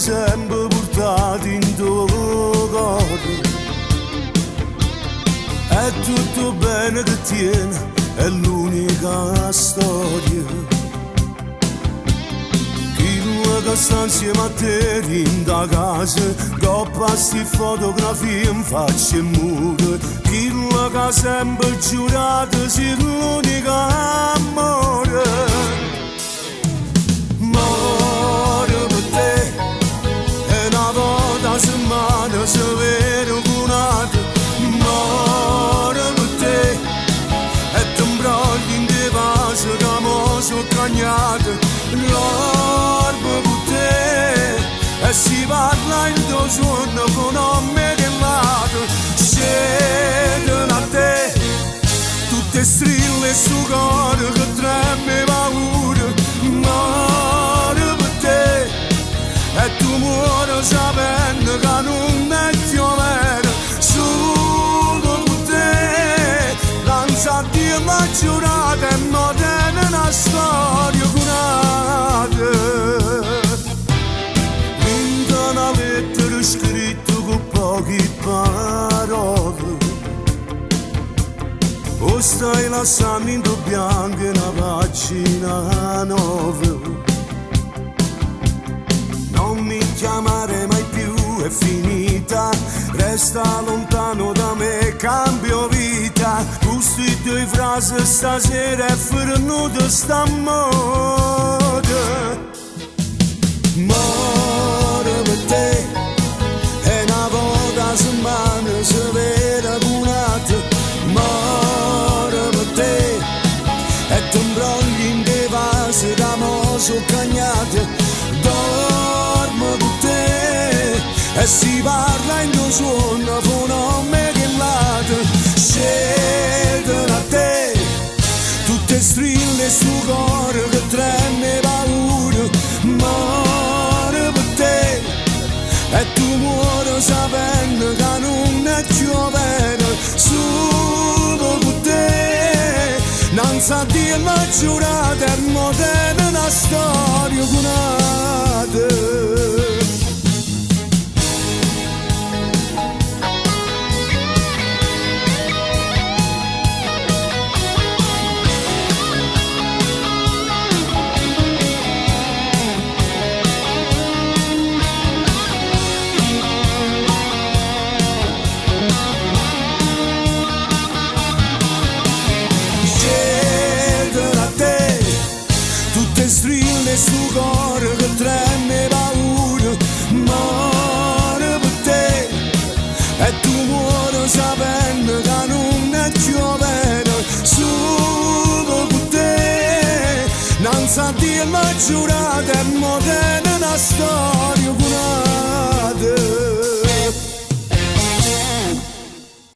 sempre portato in tuo cuore. È tutto bene che tiene, è l'unica storia. Chi che sta insieme a te in da casa, coppa sti fotografie in faccia e muro. Chi che sempre giurato sia l'unica amore. Muore per te, e una volta a settimana se vede cunato. Muore per te, e ti imbrogli in te vaso che mo sono cagnato. L'orbo per te, e si parla in tuo suono con nome che lato. Scedono a te, tutte strille su cuore che treme paura. Muore per te, e tu muori sapendo che non è piovere. Solo per te, danza a Dio la giurata e non tiene una storia curata. In una lettera scritta con poche parole, o stai lasciando in tuo bianco una pagina nuova. Non mi chiamare mai più, è finita, resta lontano da me, cambio vita. Queste due frasi stasera è venuta sta moda. Muore per te, e una volta a settimana se vede cunato. Muore per te, e ti imbrogli in te vasi che mo sono cagnato. Dormo con te, e si parla in tuo suono con nome che lato. Scedono a te, tutte strille su cuore che treme paura. Muore per te, e tu muori sapendo che non è piovere. Solo con te, non sa Dio la giurata e non tiene una storia curata. Strille su cuore che treme paura. Muore per te, e tu muori sapendo che non è piovere. Solo per te, non sa Dio la giurata e mo tiene una storia.